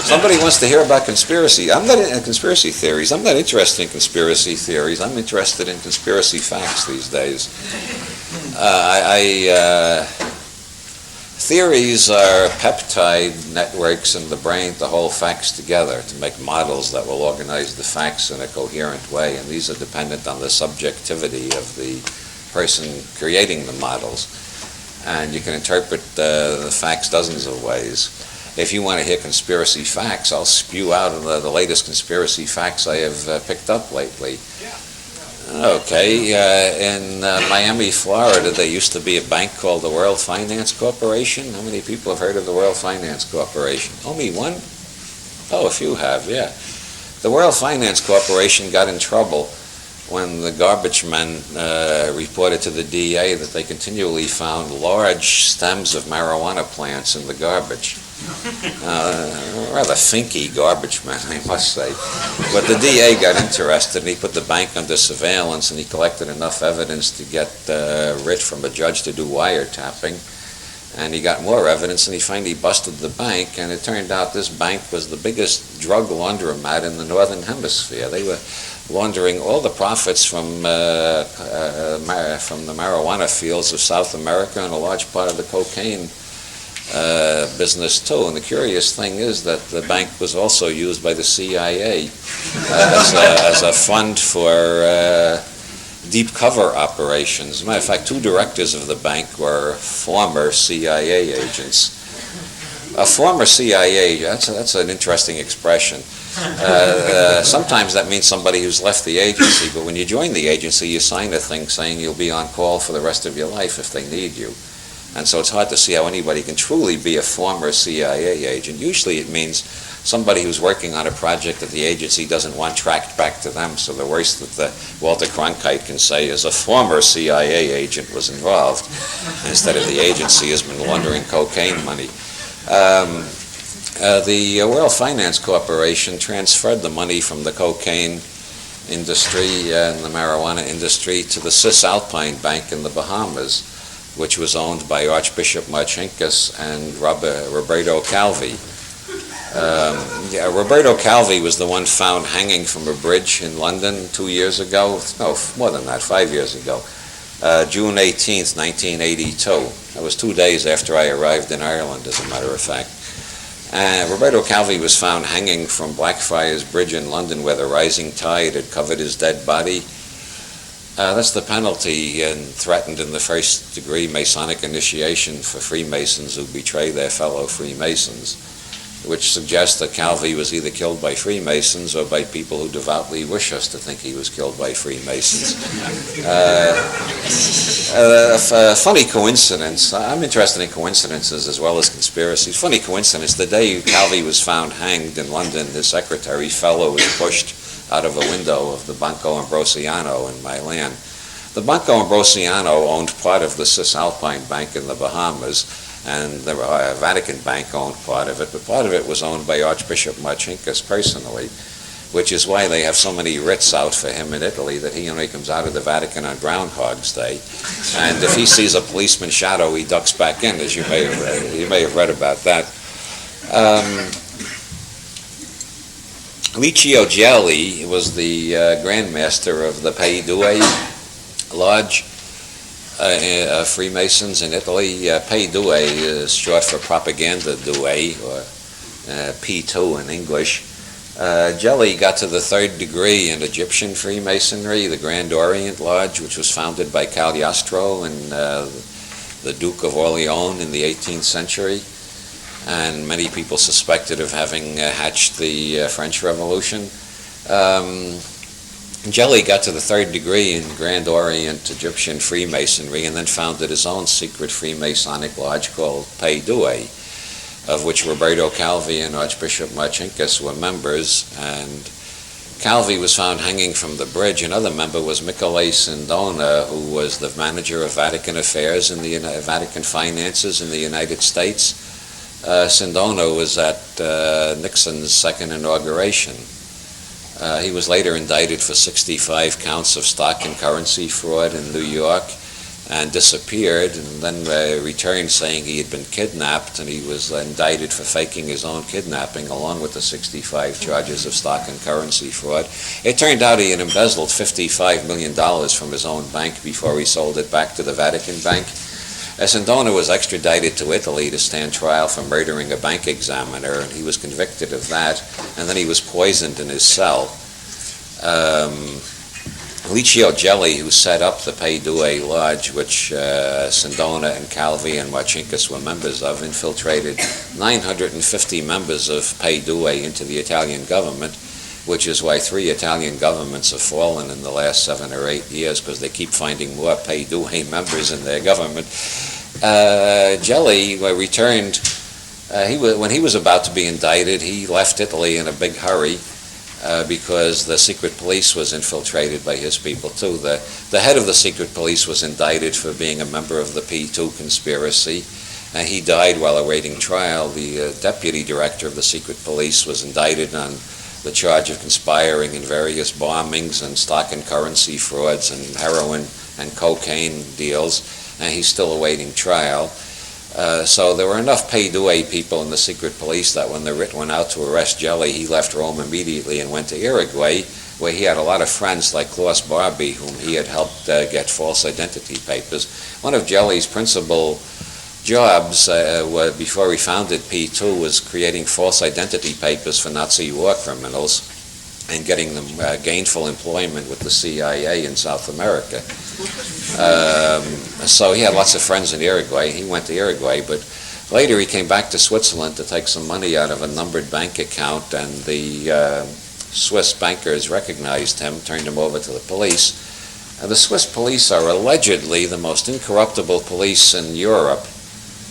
Somebody wants to hear about conspiracy. I'm not in conspiracy theories. I'm not interested in conspiracy theories. I'm interested in conspiracy facts these days. Theories are peptide networks in the brain to hold facts together, to make models that will organize the facts in a coherent way, and these are dependent on the subjectivity of the person creating the models. And you can interpret the facts dozens of ways. If you want to hear conspiracy facts, I'll spew out the latest conspiracy facts I have picked up lately. Okay, in Miami, Florida, there used to be a bank called the World Finance Corporation. How many people have heard of the World Finance Corporation? Only one? Oh, a few have, yeah. The World Finance Corporation got in trouble when the garbage men reported to the DA that they continually found large stems of marijuana plants in the garbage. Rather finky garbage men, I must say. But the DA got interested, and he put the bank under surveillance, and he collected enough evidence to get writ from a judge to do wiretapping. And he got more evidence, and he finally busted the bank, and it turned out this bank was the biggest drug laundromat in the Northern Hemisphere. They were laundering all the profits from the marijuana fields of South America and a large part of the cocaine business too. And the curious thing is that the bank was also used by the CIA as a fund for deep cover operations. As a matter of fact, two directors of the bank were former CIA agents. A former CIA, that's an interesting expression. Sometimes that means somebody who's left the agency, but when you join the agency, you sign a thing saying you'll be on call for the rest of your life if they need you. And so it's hard to see how anybody can truly be a former CIA agent. Usually it means somebody who's working on a project that the agency doesn't want tracked back to them, so the worst that Walter Cronkite can say is a former CIA agent was involved, instead of the agency has been laundering cocaine money. The World Finance Corporation transferred the money from the cocaine industry and the marijuana industry to the Cisalpine Bank in the Bahamas, which was owned by Archbishop Marcinkus and Roberto Calvi. Roberto Calvi was the one found hanging from a bridge in London 2 years ago. No, more than that, 5 years ago. June 18th, 1982. That was 2 days after I arrived in Ireland, as a matter of fact. Roberto Calvi was found hanging from Blackfriars Bridge in London, where the rising tide had covered his dead body. That's the penalty threatened in the first-degree Masonic initiation for Freemasons who betray their fellow Freemasons, which suggests that Calvi was either killed by Freemasons or by people who devoutly wish us to think he was killed by Freemasons. A funny coincidence. I'm interested in coincidences as well as conspiracies. Funny coincidence. The day Calvi was found hanged in London, his secretary fellow was pushed out of a window of the Banco Ambrosiano in Milan. The Banco Ambrosiano owned part of the Cisalpine Bank in the Bahamas, and the Vatican Bank owned part of it, but part of it was owned by Archbishop Marcinkus personally, which is why they have so many writs out for him in Italy, that he only comes out of the Vatican on Groundhog's Day. And if he sees a policeman's shadow, he ducks back in, as you may have read about that. Licio Gelli was the Grand Master of the Pai Due Lodge, Freemasons in Italy. Pai Due is short for Propaganda Due, or P2 in English. Gelli got to the third degree in Egyptian Freemasonry, the Grand Orient Lodge, which was founded by Cagliostro and the Duke of Orleans in the 18th century, and many people suspected of having hatched the French Revolution. Gelli got to the third degree in Grand Orient Egyptian Freemasonry and then founded his own secret Freemasonic lodge called Pai Due, of which Roberto Calvi and Archbishop Marcinkus were members. And Calvi was found hanging from the bridge. Another member was Michele Sindona, who was the manager of Vatican affairs in the Vatican finances in the United States. Sindona was at Nixon's second inauguration. He was later indicted for 65 counts of stock and currency fraud in New York, and disappeared, and then returned saying he had been kidnapped, and he was indicted for faking his own kidnapping along with the 65 charges of stock and currency fraud. It turned out he had embezzled $55 million from his own bank before he sold it back to the Vatican Bank. Sindona was extradited to Italy to stand trial for murdering a bank examiner, and he was convicted of that, and then he was poisoned in his cell. Licio Gelli, who set up the Pei Due Lodge, which Sindona and Calvi and Marcinkus were members of, infiltrated 950 members of Pei Due into the Italian government, which is why 3 Italian governments have fallen in the last 7 or 8 years, because they keep finding more Pei Due members in their government. Gelli returned, when he was about to be indicted, he left Italy in a big hurry, because the secret police was infiltrated by his people too. The head of the secret police was indicted for being a member of the P2 conspiracy. He died while awaiting trial. The deputy director of the secret police was indicted on the charge of conspiring in various bombings and stock and currency frauds and heroin and cocaine deals, and he's still awaiting trial. So there were enough Pei Due people in the secret police that when the writ went out to arrest Gelli, he left Rome immediately and went to Uruguay, where he had a lot of friends like Klaus Barbie, whom he had helped get false identity papers. One of Gelli's principal jobs before he founded P2 was creating false identity papers for Nazi war criminals and getting them gainful employment with the CIA in South America. So he had lots of friends in Uruguay. He went to Uruguay, but later he came back to Switzerland to take some money out of a numbered bank account, and the Swiss bankers recognized him, turned him over to the police. The Swiss police are allegedly the most incorruptible police in Europe,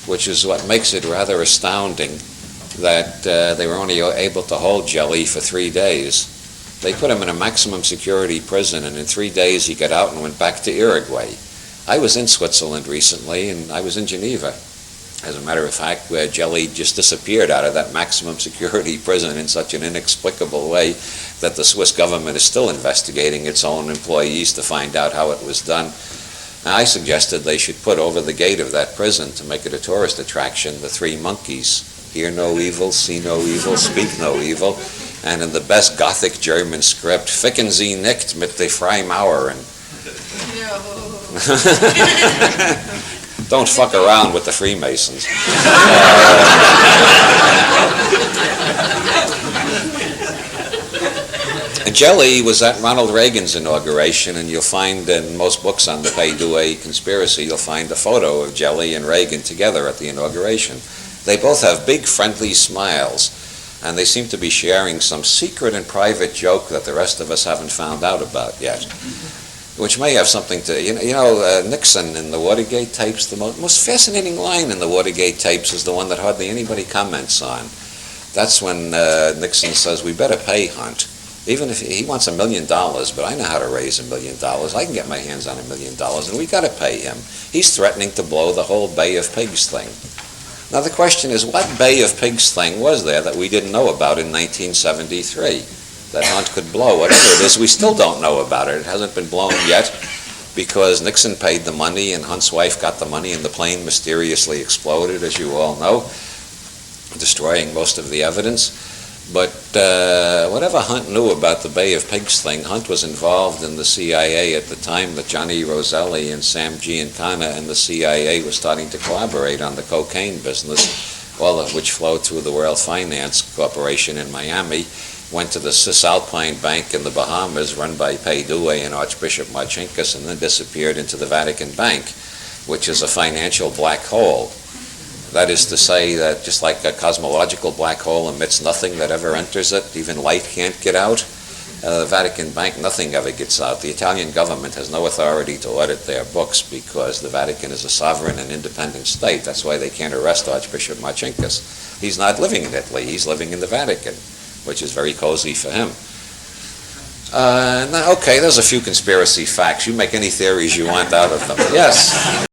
which is what makes it rather astounding that they were only able to hold Gelli for 3 days. They put him in a maximum security prison, and in 3 days he got out and went back to Uruguay. I was in Switzerland recently, and I was in Geneva. As a matter of fact, where Gelli just disappeared out of that maximum security prison in such an inexplicable way that the Swiss government is still investigating its own employees to find out how it was done. Now, I suggested they should put over the gate of that prison, to make it a tourist attraction, the 3 monkeys. Hear no evil, see no evil, speak no evil. And in the best Gothic German script, ficken Sie nicht mit der Freimaurer. Don't fuck around with the Freemasons. Gelli was at Ronald Reagan's inauguration, and you'll find in most books on the Pei Due conspiracy, you'll find a photo of Gelli and Reagan together at the inauguration. They both have big, friendly smiles, and they seem to be sharing some secret and private joke that the rest of us haven't found out about yet, which may have something to, Nixon in the Watergate tapes, the most fascinating line in the Watergate tapes is the one that hardly anybody comments on. That's when Nixon says, we better pay Hunt. Even if he wants $1 million, but I know how to raise $1 million. I can get my hands on $1 million, and we got to pay him. He's threatening to blow the whole Bay of Pigs thing. Now the question is, what Bay of Pigs thing was there that we didn't know about in 1973? That Hunt could blow, whatever it is, we still don't know about it. It hasn't been blown yet because Nixon paid the money and Hunt's wife got the money and the plane mysteriously exploded, as you all know, destroying most of the evidence. But whatever Hunt knew about the Bay of Pigs thing, Hunt was involved in the CIA at the time that Johnny Roselli and Sam Giancana and the CIA were starting to collaborate on the cocaine business, all of which flowed through the World Finance Corporation in Miami, went to the Cisalpine Bank in the Bahamas run by Pei Due and Archbishop Marcinkus, and then disappeared into the Vatican Bank, which is a financial black hole. That is to say that just like a cosmological black hole emits nothing that ever enters it, even light can't get out, the Vatican Bank, nothing ever gets out. The Italian government has no authority to audit their books because the Vatican is a sovereign and independent state. That's why they can't arrest Archbishop Marcinkus. He's not living in Italy, he's living in the Vatican, which is very cozy for him. Now, okay, there's a few conspiracy facts. You make any theories you want out of them. Yes?